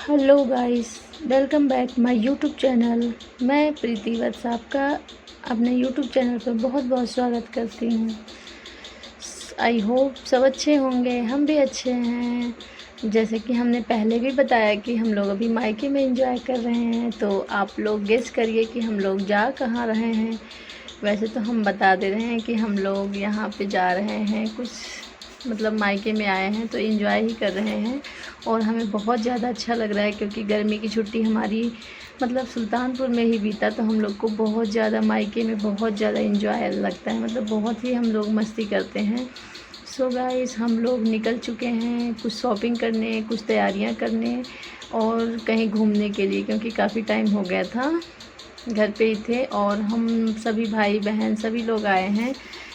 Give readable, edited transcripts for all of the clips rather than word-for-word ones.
Hello guys, welcome back my YouTube channel. मैं प्रीति वत्स आपका अपने यूट्यूब चैनल पर बहुत बहुत स्वागत करती हूँ। आई होप सब अच्छे होंगे, हम भी अच्छे हैं। जैसे कि हमने पहले भी बताया कि हम लोग अभी मायके में एंजॉय कर रहे हैं, तो आप लोग गेस करिए कि हम लोग जा कहाँ रहे हैं। वैसे तो हम बता दे रहे हैं कि हम लोग यहाँ पे जा रहे हैं, कुछ मतलब मायके में आए हैं तो एंजॉय ही कर रहे हैं। और हमें बहुत ज़्यादा अच्छा लग रहा है क्योंकि गर्मी की छुट्टी हमारी मतलब सुल्तानपुर में ही बीता, तो हम लोग को बहुत ज़्यादा मायके में बहुत ज़्यादा एंजॉय लगता है, मतलब बहुत ही हम लोग मस्ती करते हैं। सो गाइस, हम लोग निकल चुके हैं कुछ शॉपिंग करने, कुछ तैयारियां करने और कहीं घूमने के लिए, क्योंकि काफ़ी टाइम हो गया था, घर पे ही थे। और हम सभी भाई बहन सभी लोग आए हैं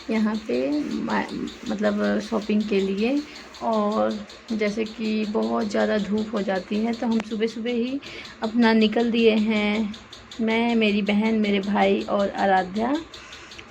यहाँ पे मतलब शॉपिंग के लिए। और जैसे कि बहुत ज़्यादा धूप हो जाती है तो हम सुबह सुबह ही अपना निकल दिए हैं, मैं, मेरी बहन, मेरे भाई और आराध्या।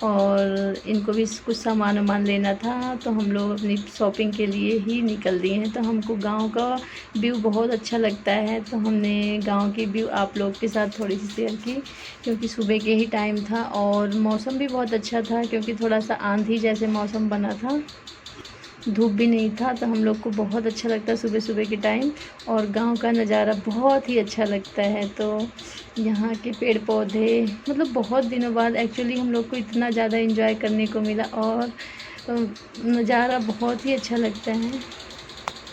और इनको भी कुछ सामान वामान लेना था तो हम लोग अपनी शॉपिंग के लिए ही निकल दिए हैं। तो हमको गांव का व्यू बहुत अच्छा लगता है, तो हमने गांव की व्यू आप लोग के साथ थोड़ी सी शेयर की, क्योंकि सुबह के ही टाइम था और मौसम भी बहुत अच्छा था, क्योंकि थोड़ा सा आंधी जैसे मौसम बना था, धूप भी नहीं था। तो हम लोग को बहुत अच्छा लगता है सुबह सुबह के टाइम, और गांव का नज़ारा बहुत ही अच्छा लगता है। तो यहाँ के पेड़ पौधे मतलब बहुत दिनों बाद एक्चुअली हम लोग को इतना ज़्यादा एंजॉय करने को मिला, और नज़ारा बहुत ही अच्छा लगता है।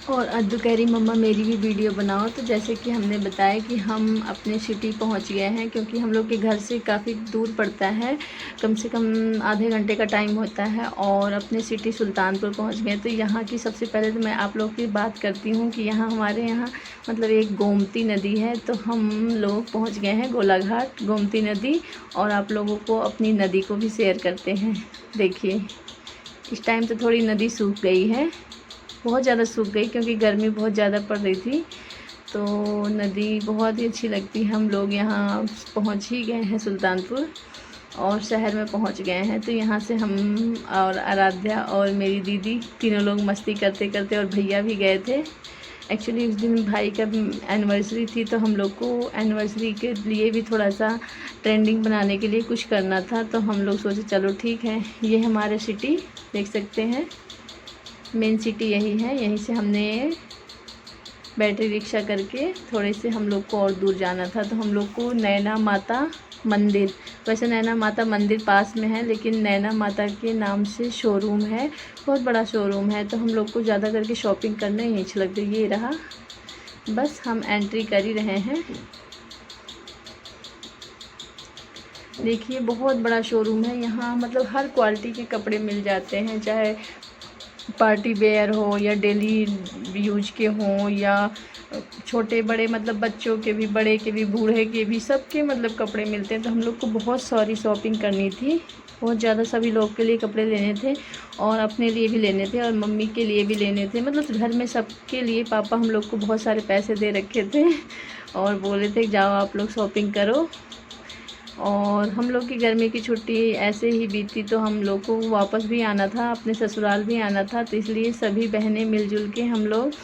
और अद्दू कह रही मम्मा मेरी भी वीडियो बनाओ। तो जैसे कि हमने बताया कि हम अपने सिटी पहुंच गए हैं, क्योंकि हम लोग के घर से काफ़ी दूर पड़ता है, कम से कम आधे घंटे का टाइम होता है, और अपने सिटी सुल्तानपुर पहुंच गए। तो यहाँ की सबसे पहले तो मैं आप लोग की बात करती हूँ कि यहाँ हमारे यहाँ मतलब एक गोमती नदी है, तो हम लोग पहुँच गए हैं गोलाघाट गोमती नदी। और आप लोगों को अपनी नदी को भी शेयर करते हैं। देखिए, इस टाइम तो थोड़ी नदी सूख गई है, बहुत ज़्यादा सूख गई क्योंकि गर्मी बहुत ज़्यादा पड़ रही थी। तो नदी बहुत ही अच्छी लगती है। हम लोग यहाँ पहुँच ही गए हैं सुल्तानपुर, और शहर में पहुँच गए हैं। तो यहाँ से हम और आराध्या और मेरी दीदी तीनों लोग मस्ती करते करते, और भैया भी गए थे। एक्चुअली उस दिन भाई का एनिवर्सरी थी, तो हम लोग को एनिवर्सरी के लिए भी थोड़ा सा ट्रेंडिंग बनाने के लिए कुछ करना था। तो हम लोग सोचे चलो ठीक है, ये हमारे सिटी देख सकते हैं, मेन सिटी यही है। यहीं से हमने बैटरी रिक्शा करके थोड़े से हम लोग को और दूर जाना था। तो हम लोग को नैना माता मंदिर, वैसे नैना माता मंदिर पास में है, लेकिन नैना माता के नाम से शोरूम है, बहुत बड़ा शोरूम है। तो हम लोग को ज़्यादा करके शॉपिंग करना ही अच्छा लगता है। ये रहा, बस हम एंट्री कर ही रहे हैं। देखिए, बहुत बड़ा शोरूम है यहाँ, मतलब हर क्वालिटी के कपड़े मिल जाते हैं, चाहे पार्टी वेयर हो या डेली यूज के हों, या छोटे बड़े मतलब बच्चों के भी, बड़े के भी, बूढ़े के भी, सबके मतलब कपड़े मिलते हैं। तो हम लोग को बहुत सारी शॉपिंग करनी थी, बहुत ज़्यादा, सभी लोग के लिए कपड़े लेने थे, और अपने लिए भी लेने थे, और मम्मी के लिए भी लेने थे, मतलब घर में सबके लिए। पापा हम लोग को बहुत सारे पैसे दे रखे थे और बोले थे जाओ आप लोग शॉपिंग करो। और हम लोग की गर्मी की छुट्टी ऐसे ही बीती, तो हम लोग को वापस भी आना था, अपने ससुराल भी आना था। तो इसलिए सभी बहनें मिलजुल के हम लोग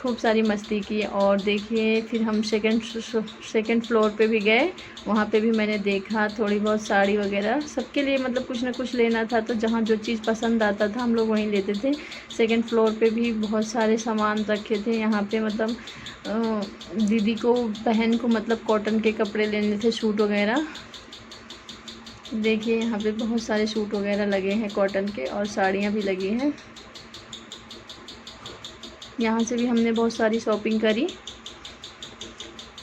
खूब सारी मस्ती की। और देखिए, फिर हम सेकंड फ्लोर पे भी गए, वहाँ पे भी मैंने देखा थोड़ी बहुत साड़ी वगैरह, सबके लिए मतलब कुछ ना कुछ लेना था, तो जहाँ जो चीज़ पसंद आता था हम लोग वहीं लेते थे। सेकंड फ्लोर पे भी बहुत सारे सामान रखे थे यहाँ पे, मतलब दीदी को, बहन को मतलब कॉटन के कपड़े लेने थे, सूट वगैरह। देखिए, यहाँ पे बहुत सारे सूट वगैरह लगे हैं कॉटन के, और साड़ियाँ भी लगी हैं। यहाँ से भी हमने बहुत सारी शॉपिंग करी।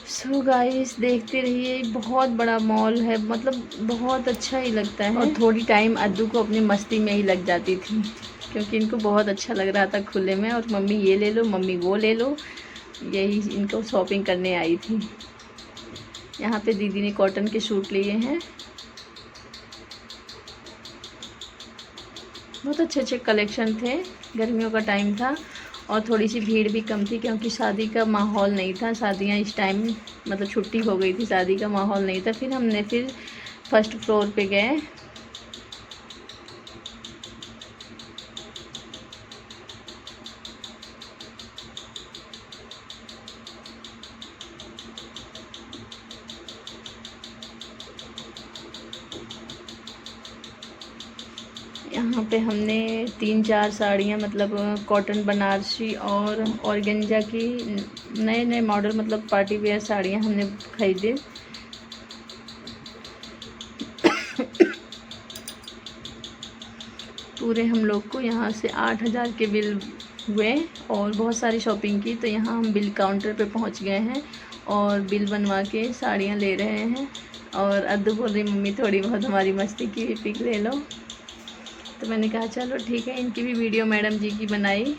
सो गाइस, देखते रहिए, बहुत बड़ा मॉल है, मतलब बहुत अच्छा ही लगता है। और थोड़ी टाइम अद्दू को अपनी मस्ती में ही लग जाती थी, क्योंकि इनको बहुत अच्छा लग रहा था खुले में, और मम्मी ये ले लो, मम्मी वो ले लो, यही इनको शॉपिंग करने आई थी। यहाँ पे दीदी ने कॉटन के सूट लिए हैं, बहुत अच्छे अच्छे कलेक्शन थे, गर्मियों का टाइम था, और थोड़ी सी भीड़ भी कम थी, क्योंकि शादी का माहौल नहीं था। शादियां इस टाइम मतलब छुट्टी हो गई थी, शादी का माहौल नहीं था। फिर हमने फर्स्ट फ्लोर पे गए। यहाँ पे हमने 3-4 साड़ियाँ मतलब कॉटन बनारसी और ऑर्गेन्जा की नए नए मॉडल मतलब पार्टी वेयर साड़ियाँ हमने खरीदे। पूरे हम लोग को यहाँ से 8,000 के बिल हुए और बहुत सारी शॉपिंग की। तो यहाँ हम बिल काउंटर पे पहुँच गए हैं और बिल बनवा के साड़ियाँ ले रहे हैं। और अद्दू बोल रही मम्मी थोड़ी बहुत हमारी मस्ती की पिक ले लो। तो मैंने कहा चलो ठीक है। इनकी भी वीडियो मैडम जी की बनाई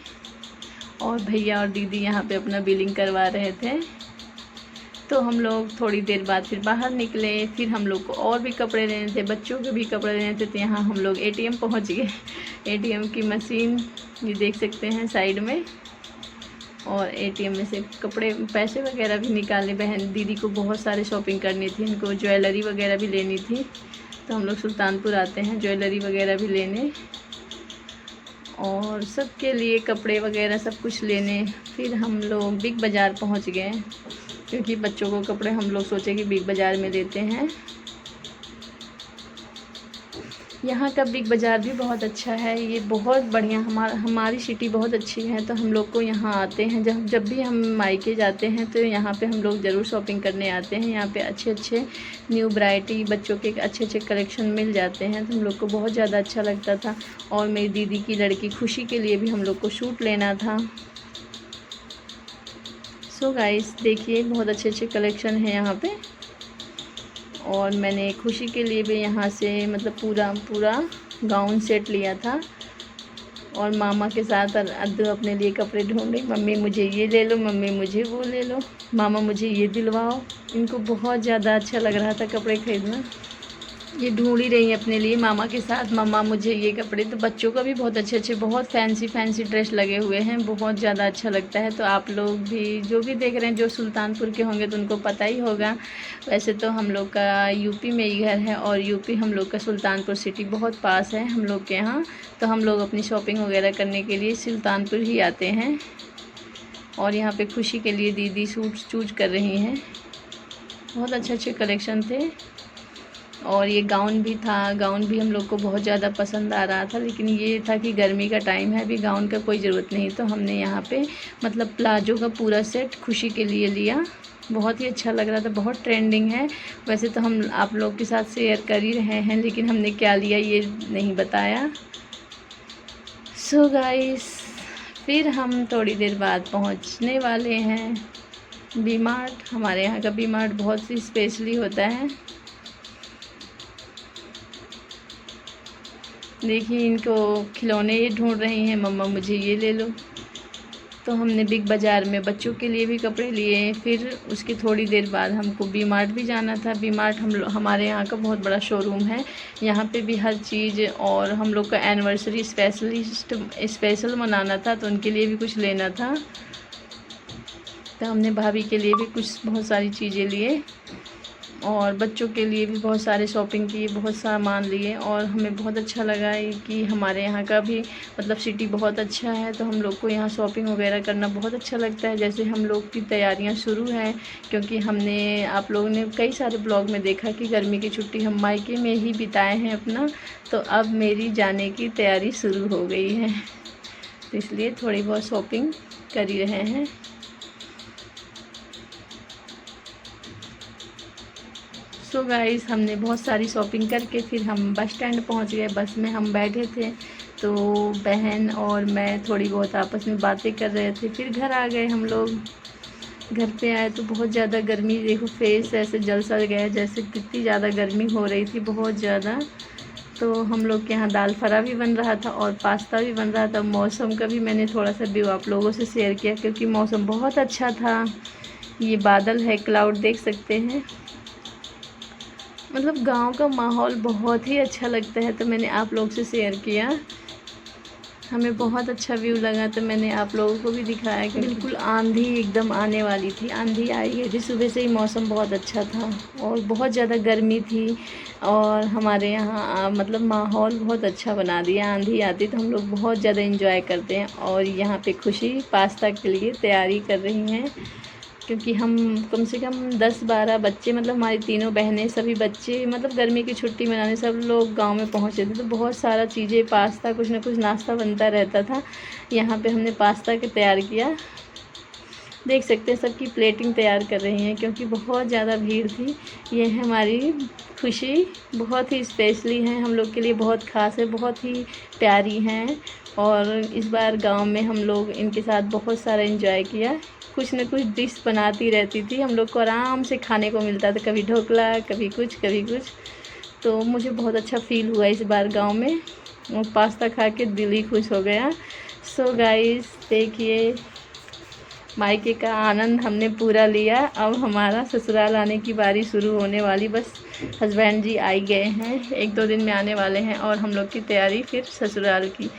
और भैया और दीदी यहाँ पे अपना बिलिंग करवा रहे थे। तो हम लोग थोड़ी देर बाद फिर बाहर निकले। फिर हम लोग को और भी कपड़े लेने थे, बच्चों के भी कपड़े लेने थे। तो यहाँ हम लोग एटीएम पहुँच गए। एटीएम की मशीन ये देख सकते हैं साइड में, और एटीएम में से कपड़े पैसे वगैरह भी निकाले। बहन दीदी को बहुत सारे शॉपिंग करनी थी, इनको ज्वेलरी वगैरह भी लेनी थी। तो हम लोग सुल्तानपुर आते हैं ज्वेलरी वगैरह भी लेने और सबके लिए कपड़े वगैरह सब कुछ लेने। फिर हम लोग बिग बाज़ार पहुंच गए क्योंकि बच्चों को कपड़े हम लोग सोचे कि बिग बाज़ार में लेते हैं। यहाँ का बिग बाज़ार भी बहुत अच्छा है, ये बहुत बढ़िया। हमारी सिटी बहुत अच्छी है। तो हम लोग को यहाँ आते हैं, जब भी हम मायके जाते हैं तो यहाँ पे हम लोग ज़रूर शॉपिंग करने आते हैं। यहाँ पे अच्छे अच्छे न्यू वैरायटी बच्चों के अच्छे अच्छे कलेक्शन मिल जाते हैं। तो हम लोग को बहुत ज़्यादा अच्छा लगता था। और मेरी दीदी की लड़की खुशी के लिए भी हम लोग को सूट लेना था। सो गाइस देखिए बहुत अच्छे अच्छे कलेक्शन है यहाँ पे। और मैंने खुशी के लिए भी यहाँ से मतलब पूरा गाउन सेट लिया था। और मामा के साथ अद्दू अपने लिए कपड़े ढूंढ रही, मम्मी मुझे ये ले लो, मम्मी मुझे वो ले लो, मामा मुझे ये दिलवाओ। इनको बहुत ज़्यादा अच्छा लग रहा था कपड़े खरीदना। ये ढूंढ ही रही है अपने लिए मामा के साथ, मम्मा मुझे ये कपड़े। तो बच्चों का भी बहुत अच्छे अच्छे बहुत फैंसी ड्रेस लगे हुए हैं, बहुत ज़्यादा अच्छा लगता है। तो आप लोग भी जो भी देख रहे हैं जो सुल्तानपुर के होंगे तो उनको पता ही होगा। वैसे तो हम लोग का यूपी में ही घर है और यूपी हम लोग का सुल्तानपुर सिटी बहुत पास है हम लोग के यहाँ। तो हम लोग अपनी शॉपिंग वगैरह करने के लिए सुल्तानपुर ही आते हैं। और यहाँ पे खुशी के लिए दीदी सूट चूज कर रही हैं। बहुत अच्छे अच्छे कलेक्शन थे। और ये गाउन भी था, गाउन भी हम लोग को बहुत ज़्यादा पसंद आ रहा था। लेकिन ये था कि गर्मी का टाइम है, अभी गाउन का कोई ज़रूरत नहीं। तो हमने यहाँ पे मतलब प्लाजो का पूरा सेट खुशी के लिए लिया। बहुत ही अच्छा लग रहा था, बहुत ट्रेंडिंग है। वैसे तो हम आप लोग के साथ शेयर कर ही रहे हैं, लेकिन हमने क्या लिया ये नहीं बताया। सो गाइस फिर हम थोड़ी देर बाद पहुँचने वाले हैं वी मार्ट। हमारे यहाँ का वी मार्ट बहुत ही स्पेशली होता है। देखिए इनको खिलौने ये ढूंढ रही हैं, मम्मा मुझे ये ले लो। तो हमने बिग बाज़ार में बच्चों के लिए भी कपड़े लिए। फिर उसकी थोड़ी देर बाद हमको वी मार्ट भी जाना था। वी मार्ट हमारे यहाँ का बहुत बड़ा शोरूम है, यहाँ पे भी हर चीज़। और हम लोग का एनिवर्सरी स्पेशल मनाना था तो उनके लिए भी कुछ लेना था। तो हमने भाभी के लिए भी कुछ बहुत सारी चीज़ें लिए और बच्चों के लिए भी बहुत सारे शॉपिंग किए, बहुत सामान लिए। और हमें बहुत अच्छा लगा कि हमारे यहाँ का भी मतलब सिटी बहुत अच्छा है। तो हम लोग को यहाँ शॉपिंग वगैरह करना बहुत अच्छा लगता है। जैसे हम लोग की तैयारियाँ शुरू हैं, क्योंकि हमने आप लोगों ने कई सारे ब्लॉग में देखा कि गर्मी की छुट्टी हम मायके में ही बिताए हैं अपना। तो अब मेरी जाने की तैयारी शुरू हो गई है, तो इसलिए थोड़ी बहुत शॉपिंग कर ही रहे हैं। सो गाइस हमने बहुत सारी शॉपिंग करके फिर हम बस स्टैंड पहुंच गए। बस में हम बैठे थे तो बहन और मैं थोड़ी बहुत आपस में बातें कर रहे थे। फिर घर आ गए हम लोग। घर पे आए तो बहुत ज़्यादा गर्मी, देखो फेस ऐसे जल सा गया जैसे कितनी ज़्यादा गर्मी हो रही थी, बहुत ज़्यादा। तो हम लोग के यहाँ दाल फ्राई भी बन रहा था और पास्ता भी बन रहा था। मौसम का भी मैंने थोड़ा सा व्यू आप लोगों से शेयर किया क्योंकि मौसम बहुत अच्छा था। ये बादल है, क्लाउड देख सकते हैं। मतलब गांव का माहौल बहुत ही अच्छा लगता है, तो मैंने आप लोग से शेयर किया। हमें बहुत अच्छा व्यू लगा तो मैंने आप लोगों को भी दिखाया कि बिल्कुल आंधी एकदम आने वाली थी। आंधी आई है, सुबह से ही मौसम बहुत अच्छा था और बहुत ज़्यादा गर्मी थी। और हमारे यहाँ मतलब माहौल बहुत अच्छा बना दिया। आंधी आती तो हम लोग बहुत ज़्यादा इंजॉय करते हैं। और यहाँ पे खुशी पास्ता के लिए तैयारी कर रही हैं। क्योंकि हम कम से कम 10-12 बच्चे, मतलब हमारी तीनों बहनें, सभी बच्चे, मतलब गर्मी की छुट्टी मनाने सब लोग गांव में पहुंचे थे। तो बहुत सारा चीज़ें, पास्ता, कुछ ना कुछ नाश्ता बनता रहता था। यहाँ पे हमने पास्ता के तैयार किया। देख सकते हैं सबकी प्लेटिंग तैयार कर रही हैं क्योंकि बहुत ज़्यादा भीड़ थी। ये है हमारी खुशी, बहुत ही स्पेशली है हम लोग के लिए, बहुत ख़ास है, बहुत ही प्यारी हैं। और इस बार गांव में हम लोग इनके साथ बहुत सारा एंजॉय किया। कुछ न कुछ डिश बनाती रहती थी, हम लोग को आराम से खाने को मिलता था, कभी ढोकला, कभी कुछ कभी कुछ। तो मुझे बहुत अच्छा फ़ील हुआ इस बार गांव में, और पास्ता खा के दिल ही खुश हो गया। सो गाइस देखिए, मायके का आनंद हमने पूरा लिया। अब हमारा ससुराल आने की बारी शुरू होने वाली, बस हस्बैंड जी आ गए हैं, 1-2 दिन में आने वाले हैं, और हम लोग की तैयारी फिर ससुराल की।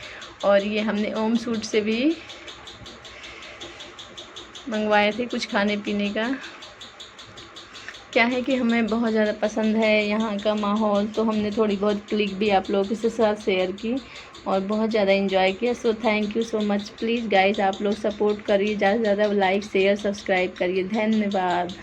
और ये हमने ओम सूट से भी मंगवाए थे कुछ खाने पीने का। क्या है कि हमें बहुत ज़्यादा पसंद है यहाँ का माहौल, तो हमने थोड़ी बहुत क्लिक भी आप लोगों के साथ शेयर की और बहुत ज़्यादा एंजॉय किया। So thank you so much. Please guys, आप लोग सपोर्ट करिए, ज़्यादा से ज़्यादा लाइक शेयर सब्सक्राइब करिए। धन्यवाद।